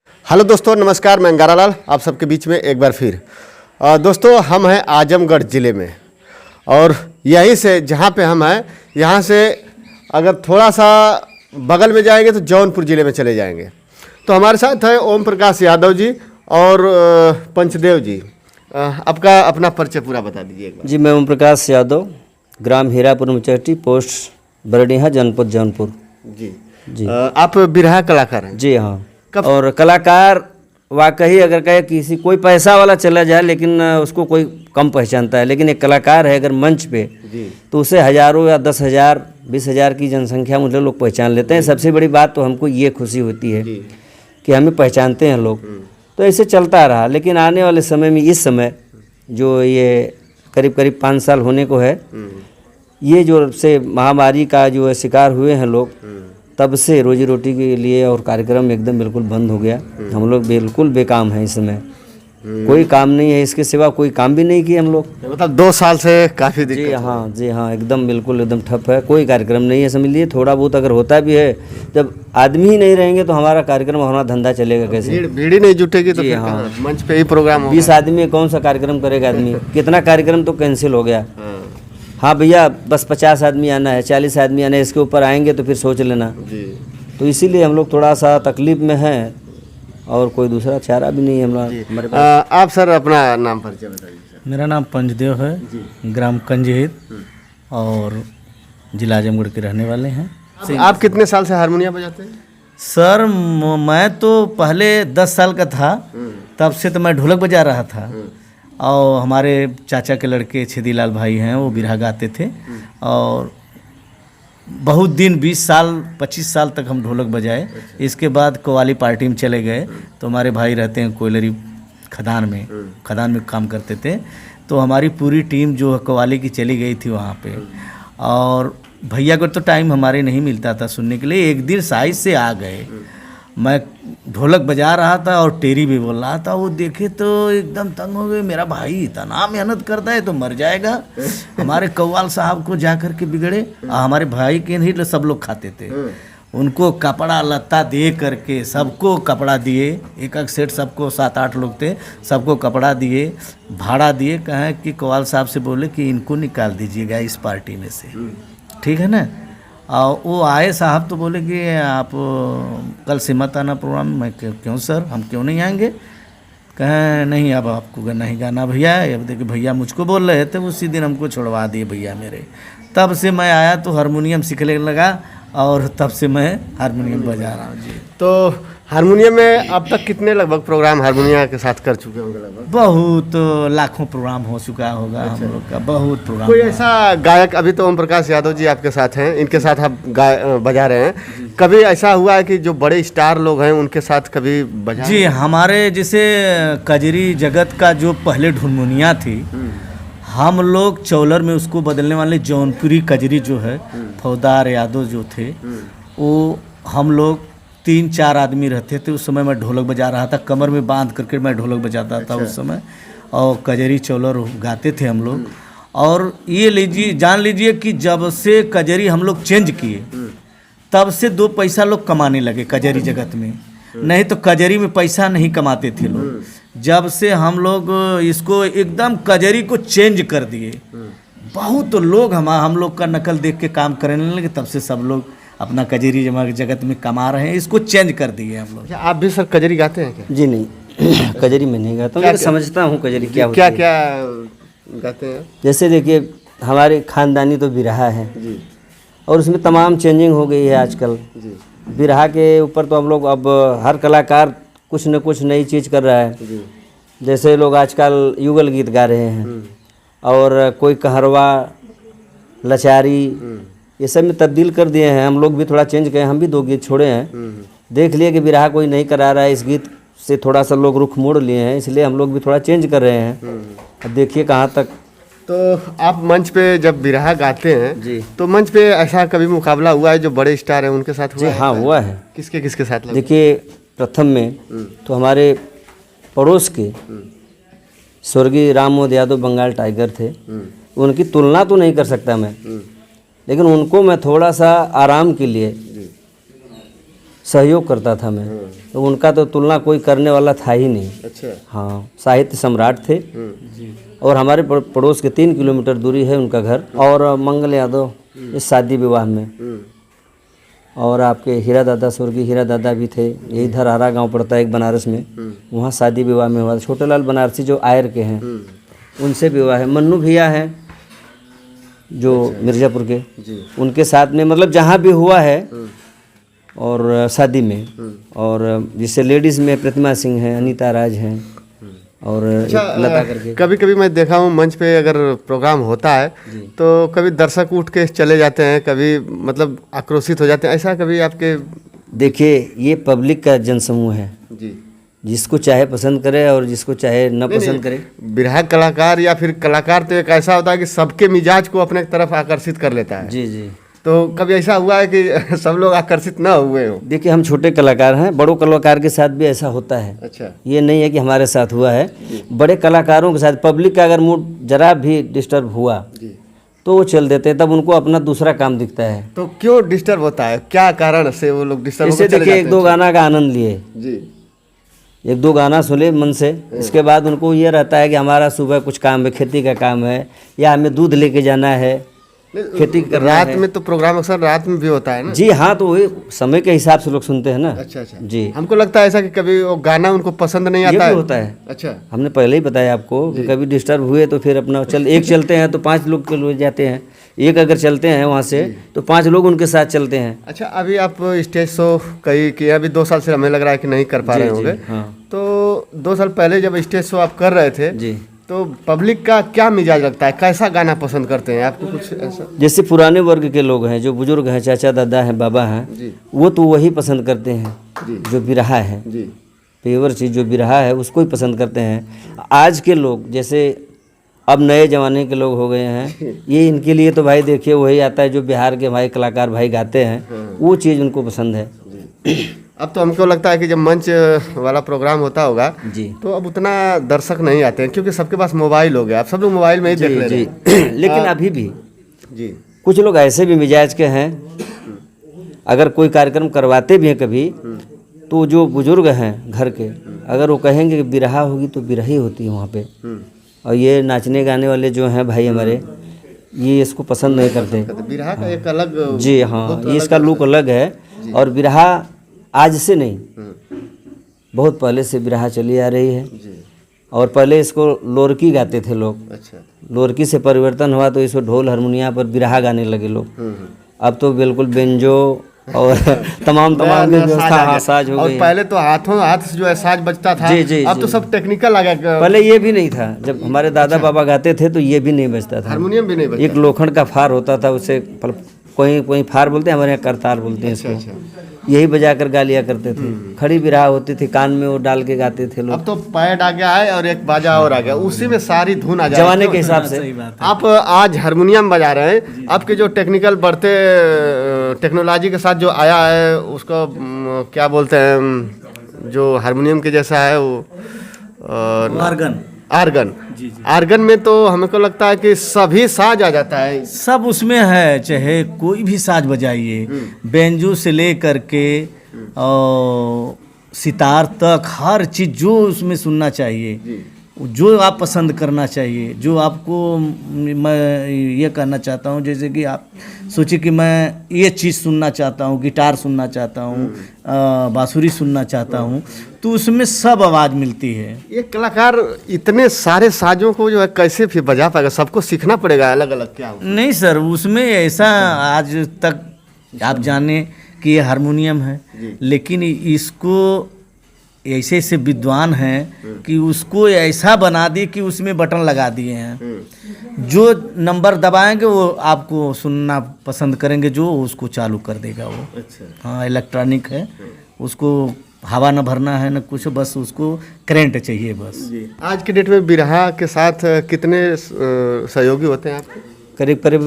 Hello दोस्तों, नमस्कार। मैं अंगारालाल आप सबके बीच में एक बार फिर। दोस्तों, हम हैं आजमगढ़ ज़िले में और यहीं से जहाँ पे हम हैं यहाँ से अगर थोड़ा सा बगल में जाएंगे तो जौनपुर ज़िले में चले जाएंगे। तो हमारे साथ है ओम प्रकाश यादव जी और पंचदेव जी। आपका अपना परिचय पूरा बता दीजिए एक बार। जी, मैं ओम प्रकाश यादव, ग्राम हीरापुर मुचट्टी, पोस्ट बरडीहा, जनपद जौनपुर। जी, आप बिरहा कलाकार हैं? जी हाँ। और कलाकार वाकई अगर कहे किसी कोई पैसा वाला चला जाए लेकिन उसको कोई कम पहचानता है, लेकिन एक कलाकार है अगर मंच पे तो उसे हज़ारों या 10,000 20,000 की जनसंख्या मुझे लोग पहचान लेते हैं। सबसे बड़ी बात तो हमको ये खुशी होती है कि हमें पहचानते हैं लोग। तो ऐसे चलता रहा, लेकिन आने वाले समय में इस समय जो ये करीब करीब 5 साल होने को है, ये जो से महामारी का जो है शिकार हुए हैं लोग, तब से रोजी रोटी के लिए और कार्यक्रम एकदम बिल्कुल बंद हो गया। हम लोग बिल्कुल बेकाम हैं इस समय, कोई काम नहीं है, इसके सिवा कोई काम भी नहीं किए हम लोग। मतलब 2 साल से काफ़ी दिक्कत। जी हाँ, एकदम बिल्कुल एकदम ठप है, कोई कार्यक्रम नहीं है समझ लीजिए। थोड़ा बहुत अगर होता भी है, जब आदमी ही नहीं रहेंगे तो हमारा कार्यक्रम, हमारा धंधा चलेगा कैसे? भीड़ ही नहीं जुटेगी तो फिर कहाँ? मंच पे ही प्रोग्राम होगा। 20 आदमी में कौन सा कार्यक्रम करेगा आदमी? कितना कार्यक्रम तो कैंसिल हो गया। हाँ भैया, बस 50 आदमी आना है, 40 आदमी आना है, इसके ऊपर आएंगे तो फिर सोच लेना। तो इसीलिए हम लोग थोड़ा सा तकलीफ में हैं और कोई दूसरा चारा भी नहीं है हमारे पास। आप सर अपना नाम परिचय बता दीजिए। मेरा नाम पंचदेव है, ग्राम कंजहित और जिला आजमगढ़ के रहने वाले हैं। आप कितने साल से हारमोनियम बजाते हैं? सर मैं तो पहले 10 साल का था, तब से तो मैं ढोलक बजा रहा था। और हमारे चाचा के लड़के छेदीलाल भाई हैं, वो बिरहा गाते थे और बहुत दिन 20 साल 25 साल तक हम ढोलक बजाए। इसके बाद कव्वाली पार्टी में चले गए, तो हमारे भाई रहते हैं कोयलरी खदान में काम करते थे। तो हमारी पूरी टीम जो कव्वाली की चली गई थी वहाँ पे, और भैया को तो टाइम हमारे नहीं मिलता था सुनने के लिए। एक दिन साइज से आ गए, मैं ढोलक बजा रहा था और टेरी भी बोल रहा था। वो देखे तो एकदम तंग हो गए, मेरा भाई इतना मेहनत करता है तो मर जाएगा। हमारे कव्वाल साहब को जा कर के बिगड़े, हमारे भाई के नहीं सब लोग खाते थे। उनको कपड़ा लत्ता दे करके, सबको कपड़ा दिए, एक एक सेट, सबको 7-8 लोग थे, सबको कपड़ा दिए, भाड़ा दिए। कहें कि कव्वाल साहब से बोले कि इनको निकाल दीजिएगा इस पार्टी में से, ठीक है ना। और वो आए साहब तो बोले कि आप कल से मत आना प्रोग्राम में। क्यों सर, हम क्यों नहीं आएंगे? कहें नहीं, अब आपको नहीं गाना भैया। अब देखिए भैया मुझको बोल रहे थे, उसी दिन हमको छोड़वा दिए भैया मेरे। तब से मैं आया तो हारमोनियम सीखने लगा और तब से मैं हारमोनियम बजा रहा हूँ जी। तो हारमोनियम में अब तक कितने लगभग प्रोग्राम हारमोनियम के साथ कर चुके होंगे? लगभग बहुत लाखों प्रोग्राम हो चुका होगा। हम लोग का बहुत प्रोग्राम। कोई ऐसा गायक, अभी तो ओम प्रकाश यादव जी आपके साथ हैं, इनके साथ आप बजा रहे हैं, कभी ऐसा हुआ है कि जो बड़े स्टार लोग हैं उनके साथ कभी बजा? जी, हमारे जैसे कजरी जगत का जो पहले ढुनमुनिया थी, हम लोग चौलर में उसको बदलने वाले जौनपुरी कजरी जो है, फौदार यादव जो थे, वो हम लोग 3-4 आदमी रहते थे। उस समय मैं ढोलक बजा रहा था, कमर में बांध करके मैं ढोलक बजाता था उस समय, और कजरी चौलर गाते थे हम लोग। और ये लीजिए, जान लीजिए कि जब से कजरी हम लोग चेंज किए, तब से 2 पैसा लोग कमाने लगे कजरी जगत में। नहीं तो कजरी में पैसा नहीं कमाते थे लोग। जब से हम लोग इसको एकदम कजरी को चेंज कर दिए, बहुत लोग हम लोग का नकल देख के काम करने लगे। तब से सब लोग अपना कजरी जगत में कमा रहे हैं, इसको चेंज कर दिए हम लोग। आप भी सर कजरी गाते हैं क्या? जी नहीं, कजरी में नहीं गाता हूँ, समझता हूँ कजरी क्या होती है। क्या गाते हैं? जैसे देखिए, हमारे खानदानी तो बिरहा है जी, और उसमें तमाम चेंजिंग हो गई है आजकल जी। बिरहा के ऊपर तो हम लोग, अब हर कलाकार कुछ न कुछ नई चीज़ कर रहा है जी। जैसे लोग आजकल युगल गीत गा रहे हैं, और कोई कहरवा, लचारी, ये सब में तब्दील कर दिए हैं। हम लोग भी थोड़ा चेंज किए, हम भी 2 गीत छोड़े हैं। देख लिए कि बिरहा कोई नहीं करा रहा है, इस गीत से थोड़ा सा लोग रुख मोड़ लिए हैं, इसलिए हम लोग भी थोड़ा चेंज कर रहे हैं। अब देखिए कहाँ तक। तो आप मंच पे जब बिरहा गाते हैं जी, तो मंच पे ऐसा कभी मुकाबला हुआ है जो बड़े स्टार हैं उनके साथ हुआ जी? है? हाँ, हुआ है। किसके साथ? देखिए, प्रथम में तो हमारे पड़ोस के स्वर्गीय राम मोहन यादव बंगाल टाइगर थे। उनकी तुलना तो नहीं कर सकता मैं, लेकिन उनको मैं थोड़ा सा आराम के लिए सहयोग करता था मैं, तो उनका तो तुलना कोई करने वाला था ही नहीं। अच्छा। हाँ, साहित्य सम्राट थे। और हमारे पड़ोस के 3 किलोमीटर दूरी है उनका घर। और मंगल यादव इस शादी विवाह में, और आपके हीरा दादा, स्वर्गीय हीरा दादा भी थे। ये इधर हरा गांव पड़ता है एक बनारस में, वहाँ शादी विवाह में हुआ। छोटे लाल बनारसी जो आयर के हैं उनसे विवाह है। मन्नू भैया हैं जो मिर्ज़ापुर के, उनके साथ में मतलब जहाँ भी हुआ है और शादी में। और जिससे लेडीज़ में प्रतिमा सिंह हैं, अनीता राज हैं, और लता करके। कभी कभी मैं देखा हूँ मंच पे अगर प्रोग्राम होता है तो कभी दर्शक उठ के चले जाते हैं, कभी मतलब आक्रोशित हो जाते हैं, ऐसा कभी आपके? देखिए, ये पब्लिक का जनसमूह है जी, जिसको चाहे पसंद करे और जिसको चाहे न पसंद करे। बिरहा कलाकार या फिर कलाकार तो एक ऐसा होता है कि सबके मिजाज को अपने तरफ आकर्षित कर लेता है। जी जी। तो कभी ऐसा हुआ है कि सब लोग आकर्षित ना हुए हो? देखिए, हम छोटे कलाकार हैं, बड़ों कलाकार के साथ भी ऐसा होता है। अच्छा। ये नहीं है कि हमारे साथ हुआ है, बड़े कलाकारों के साथ पब्लिक का अगर मूड जरा भी डिस्टर्ब हुआ तो वो चल देते हैं, तब उनको अपना दूसरा काम दिखता है। तो क्यों डिस्टर्ब होता है, क्या कारण से वो लोग डिस्टर्ब जैसे देखिए, 1-2 गाना का आनंद लिए, जी, 1-2 गाना सुने मन से, इसके बाद उनको ये रहता है कि हमारा सुबह कुछ काम है, खेती का काम है, या हमें दूध लेके जाना है, खेती करना रात है। में तो प्रोग्राम अक्सर रात में भी होता है ना? जी हाँ, तो वही समय के हिसाब से लोग सुनते हैं ना। अच्छा अच्छा। जी। हमको लगता है ऐसा कि कभी वो गाना उनको पसंद नहीं ये आता भी है। होता है। अच्छा। हमने पहले ही बताया आपको कि कभी डिस्टर्ब हुए तो फिर अपना एक चलते हैं तो 5 लोग के लोग जाते हैं, एक अगर चलते हैं वहाँ से तो 5 लोग उनके साथ चलते हैं। अच्छा, अभी आप स्टेज शो कई किए, अभी 2 साल से हमें लग रहा है कि नहीं कर पा रहे होंगे। हाँ तो 2 साल पहले जब स्टेज शो आप कर रहे थे जी, तो पब्लिक का क्या मिजाज लगता है, कैसा गाना पसंद करते हैं आपको कुछ ऐसा? जैसे पुराने वर्ग के लोग हैं, जो बुजुर्ग हैं, चाचा दादा हैं, बाबा हैं, वो तो वही पसंद करते हैं जो बिरहा है, जी, पेवर चीज़ जो बिरहा है उसको ही पसंद करते हैं। आज के लोग जैसे अब नए ज़माने के लोग हो गए हैं, ये इनके लिए तो भाई देखिए वही आता है जो बिहार के भाई कलाकार भाई गाते हैं, वो चीज़ उनको पसंद है। अब तो हमको लगता है कि जब मंच वाला प्रोग्राम होता होगा जी तो अब उतना दर्शक नहीं आते हैं, क्योंकि सबके पास मोबाइल हो गया, अब सब लोग मोबाइल में ही देख ले रहे हैं। जी। लेकिन अभी भी जी, कुछ लोग ऐसे भी मिजाज के हैं, अगर कोई कार्यक्रम करवाते भी हैं कभी, तो जो बुजुर्ग हैं घर के, अगर वो कहेंगे कि बिरहा होगी तो बिरही होती है वहाँ पे। और ये नाचने गाने वाले जो हैं भाई हमारे, ये इसको पसंद नहीं करते। बिरहा का एक अलग, जी हाँ, ये इसका लुक अलग है। और बिरहा आज से नहीं, बहुत पहले से बिरहा चली आ रही है। और पहले इसको लोरकी गाते थे लोग, अच्छा, लोरकी से परिवर्तन हुआ तो इसको ढोल हारमोनिया पर बिरहा गाने लगे लोग। अब तो बिल्कुल बेंजो और तमाम की व्यवस्था, हाँ, साज हो और गई। पहले तो हाथ से जो है साज बजता था। जी, जी, अब तो जी। सब टेक्निकल आ गया। पहले ये भी नहीं था, जब हमारे दादा बाबा गाते थे तो ये भी नहीं बजता था, हारमोनियम भी नहीं बजता। एक लोखंड का फार होता था, उसे कोई कोई फार बोलते हैं, हमारे यहाँ करतार बोलते हैं इसको। यही बजाकर गा लिया करते थे। खड़ी बिरहा होती थी, कान में वो डाल के गाते थे लोग। अब तो पैड आ गया है और एक बाजा और आ गया, उसी में सारी धुन आ जाती है जमाने के हिसाब से। आप आज हारमोनियम बजा रहे हैं, आपके जो टेक्निकल बढ़ते टेक्नोलॉजी के साथ जो आया है उसको क्या बोलते हैं, जो हारमोनियम के जैसा है वो आर्गन। आर्गन में तो हमको लगता है कि सभी साज आ जाता है। सब उसमें है, चाहे कोई भी साज बजाइए, बेंजू से ले करके और सितार तक, हर चीज़ जो उसमें सुनना चाहिए, जो आप पसंद करना चाहिए, जो आपको मैं ये कहना चाहता हूँ, जैसे कि आप सोचिए कि मैं ये चीज़ सुनना चाहता हूँ, गिटार सुनना चाहता हूँ, बांसुरी सुनना चाहता हूँ, तो उसमें सब आवाज़ मिलती है। ये कलाकार इतने सारे साजों को जो है कैसे फिर बजा पाएगा, सबको सीखना पड़ेगा अलग अलग, क्या होगा? नहीं सर, उसमें ऐसा आज तक आप जाने कि ये हारमोनियम है, लेकिन इसको ऐसे ऐसे विद्वान हैं कि उसको ऐसा बना दिए कि उसमें बटन लगा दिए हैं, जो नंबर दबाएंगे वो आपको सुनना पसंद करेंगे, जो उसको चालू कर देगा वो। अच्छा। हाँ, इलेक्ट्रॉनिक है, उसको हवा न भरना है न कुछ, बस उसको करंट चाहिए बस। आज के डेट में बिरहा के साथ कितने सहयोगी होते हैं आपके? करीब करीब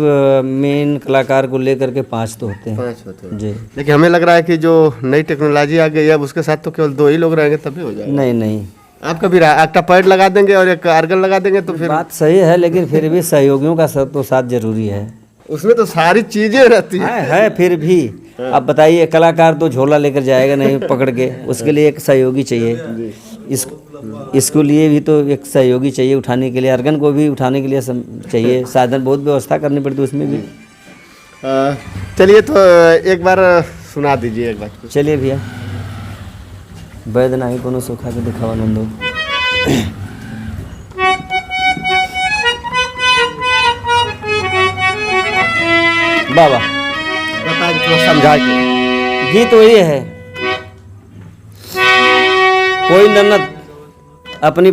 मेन कलाकार को लेकर के 5 तो होते हैं। 5 होते हैं। जी। लेकिन हमें लग रहा है कि जो नई टेक्नोलॉजी आ गई है अब उसके साथ तो केवल 2 ही लोग रहेंगे तभी हो जाएगा। नहीं नहीं, आपका भी एक पैड लगा देंगे और एक आर्गन लगा देंगे तो फिर बात सही है, लेकिन फिर भी सहयोगियों का तो साथ जरूरी है। उसमें तो सारी चीजें रहती है। है फिर भी। अब बताइए, कलाकार तो झोला लेकर जाएगा नहीं पकड़ के, उसके लिए एक सहयोगी चाहिए। इसको लिए भी तो एक सहयोगी चाहिए उठाने के लिए, अर्गन को भी उठाने के लिए चाहिए साधन, बहुत व्यवस्था करनी पड़ती है उसमें भी। चलिए तो एक बार सुना दीजिए एक बार। चलिए भैया, वैद नाही कोनो सुखा के दिखावा नंदो। बाबा बता दो, थोड़ा समझा के। गीत वही है, कोई ननद अपनी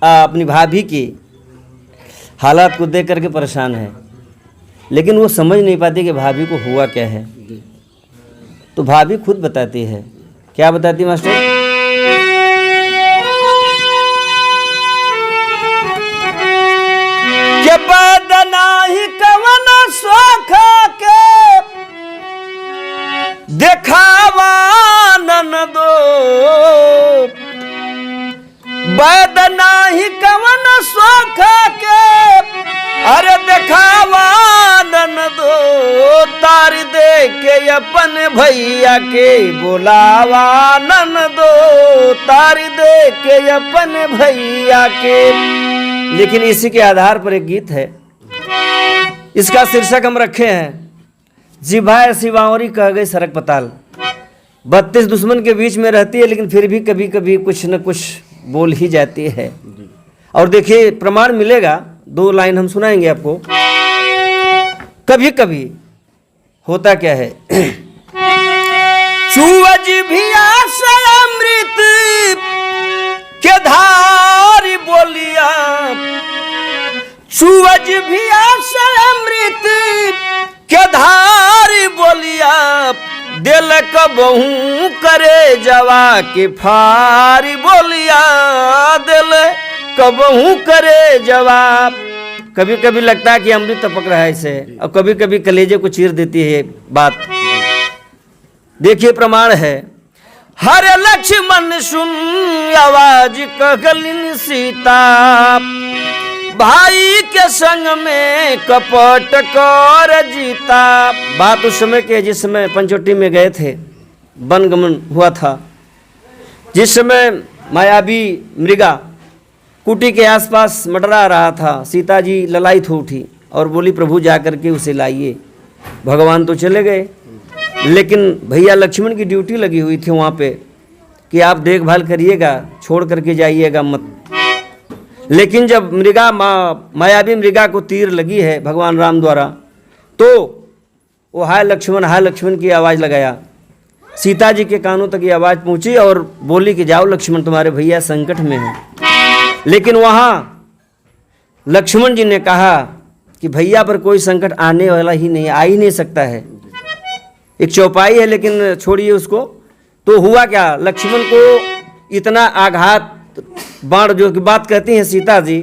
अपनी भाभी की हालात को देख करके परेशान है, लेकिन वो समझ नहीं पाती कि भाभी को हुआ क्या है। तो भाभी खुद बताती है। क्या बताती मास्टर? के बदनाही कवन सोखा के देखावा ननदो, बदनाही कवन सोखा के अरे देखावा ननदो, तार दे के अपन भैया के बुलावा ननदो, तार दे के अपन भैया के। लेकिन इसी के आधार पर एक गीत है, इसका शीर्षक हम रखे हैं जिभाए सिवावरी कह गई सरक पताल। 32 दुश्मन के बीच में रहती है, लेकिन फिर भी कभी कभी कुछ न कुछ बोल ही जाती है। और देखिए प्रमाण मिलेगा, 2 लाइन हम सुनाएंगे आपको। कभी कभी होता क्या है, सूरज भी आशा अमृत के धारी बोलिया, सूरज भी आशा अमृत के धारी बोलिया, दिल कबहू करे जवा के फारी बोलिया, दिल कबहू करे जवाब। कभी कभी लगता है कि अमृत टपक रहा है इसे, और कभी कभी कलेजे को चीर देती है बात। देखिए प्रमाण है, हर लक्ष्मण सुन आवाज कहलिन सीता, भाई के संग में कपट कर जीता। बात उस समय के जिस समय पंचवटी में गए थे, वनगमन हुआ था, जिस समय मायावी मृगा कुटी के आसपास मंडरा रहा था। सीता जी ललायित हो उठी और बोली प्रभु जा करके उसे लाइए। भगवान तो चले गए, लेकिन भैया लक्ष्मण की ड्यूटी लगी हुई थी वहाँ पे कि आप देखभाल करिएगा, छोड़ करके जाइएगा मत। लेकिन जब मायावी मृगा को तीर लगी है भगवान राम द्वारा, तो वो हाय लक्ष्मण की आवाज़ लगाया। सीता जी के कानों तक ये आवाज़ पहुँची और बोली कि जाओ लक्ष्मण, तुम्हारे भैया संकट में हैं। लेकिन वहाँ लक्ष्मण जी ने कहा कि भैया पर कोई संकट आने वाला ही नहीं, आ ही नहीं सकता है। एक चौपाई है, लेकिन छोड़िए उसको। तो हुआ क्या, लक्ष्मण को इतना आघात बाण जो की बात कहती हैं सीता जी,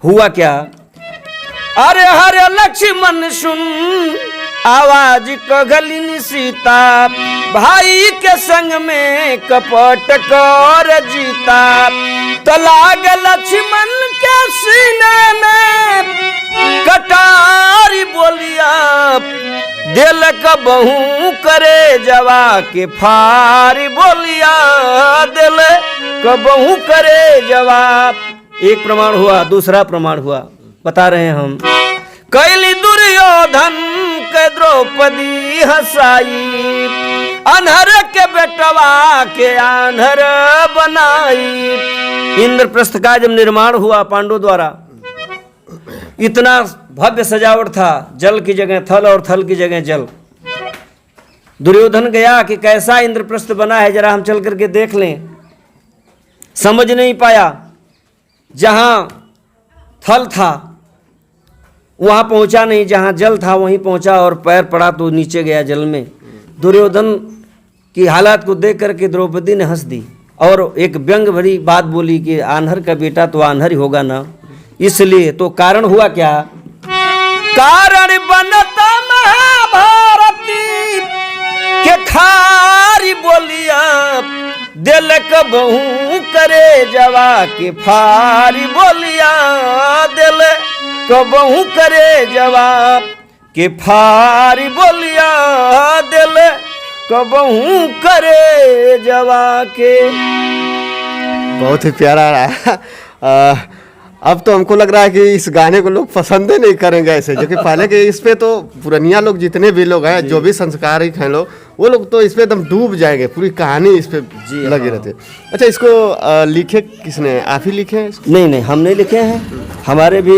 हुआ क्या, अरे हरे लक्ष्मण सुन आवाज कहलिन सीता, भाई के संग में कपट कर जीता। तो लाग लक्ष्मण के सीने में कटारी बोलिया, दिल कबहू करे जवा के फारी बोलिया, दिल कबहू करे जवाब। एक प्रमाण हुआ। दूसरा प्रमाण हुआ, बता रहे हैं हम। कैली दुर्योधन के द्रौपदी हसाई, अनहर के बेटवा के आन्हर बनाई। इंद्रप्रस्थ का जब निर्माण हुआ पांडवों द्वारा, इतना भव्य सजावट था, जल की जगह थल और थल की जगह जल। दुर्योधन गया कि कैसा इंद्रप्रस्थ बना है, जरा हम चल करके देख लें। समझ नहीं पाया, जहां थल था वहां पहुंचा नहीं, जहां जल था वहीं पहुंचा और पैर पड़ा तो नीचे गया जल में। दुर्योधन की हालात को देख करके द्रौपदी ने हंस दी और एक व्यंग भरी बात बोली कि आन्हर का बेटा तो आन्हर ही होगा ना। इसलिए तो कारण हुआ क्या, कारण बनता महाभारती के खारी बोलिया, दिल कबहू करे जवा के फारी बोलिया, दिल कबहू करे जवाब। के फारी बोलिया दिल कबहू करे जवा के। बहुत ही प्यारा रहा। अब तो हमको लग रहा है कि इस गाने को लोग पसंद ही नहीं करेंगे ऐसे, जो कि पहले के इस पे तो पुरानिया लोग जितने भी लोग हैं, जो भी संस्कारिक हैं लोग, वो लोग तो इस पे एकदम डूब जाएंगे, पूरी कहानी इस पे लगी रहती है। अच्छा, इसको लिखे किसने, आप ही लिखे हैं इसको? नहीं नहीं, हम नहीं लिखे हैं, हमारे भी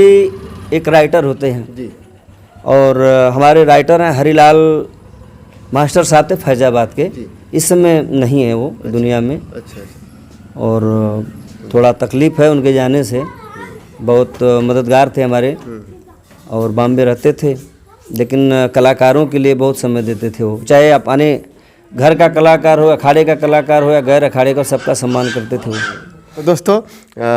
एक राइटर होते हैं जी। और हमारे राइटर हैं हरिलाल मास्टर साहब थे फैजाबाद के, इस समय नहीं है वो दुनिया में। अच्छा। और थोड़ा तकलीफ़ है उनके जाने से, बहुत मददगार थे हमारे और बॉम्बे रहते थे, लेकिन कलाकारों के लिए बहुत समय देते थे वो, चाहे अपने घर का कलाकार हो, अखाड़े का कलाकार हो या गैर अखाड़े का, सबका सम्मान करते थे वो। तो दोस्तों,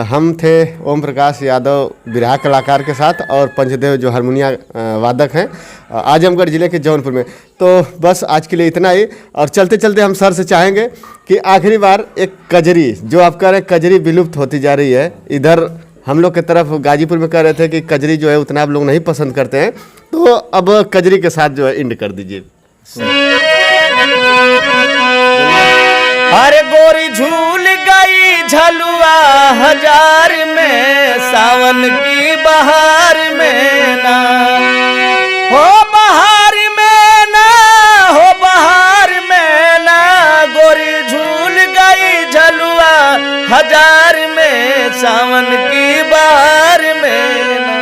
हम थे ओम प्रकाश यादव बिरहा कलाकार के साथ, और पंचदेव जो हारमोनिया वादक हैं आजमगढ़ ज़िले के जौनपुर में। तो बस आज के लिए इतना ही, और चलते चलते हम सर से चाहेंगे कि आखिरी बार एक कजरी, जो आप कह रहे हैं कजरी विलुप्त होती जा रही है, इधर हम लोग की तरफ गाजीपुर में कह रहे थे कि कजरी जो है उतना आप लोग नहीं पसंद करते हैं, तो अब कजरी के साथ जो है इंड कर दीजिए। अरे गोरी झूल गई झलुआ हजार में, सावन की बहार में ना हो, बहार में ना हो, बहार में ना, गोरी झूल गई झलुआ हजार में, सावन की बहार में ना।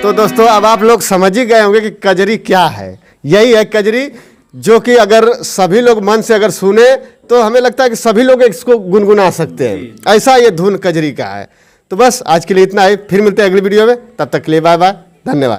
तो दोस्तों, अब आप लोग समझ ही गए होंगे कि कजरी क्या है। यही है कजरी, जो कि अगर सभी लोग मन से अगर सुने तो हमें लगता है कि सभी लोग इसको गुनगुना सकते हैं, ऐसा ये धुन कजरी का है। तो बस आज के लिए इतना ही, फिर मिलते हैं अगली वीडियो में, तब तक के लिए बाय बाय, धन्यवाद।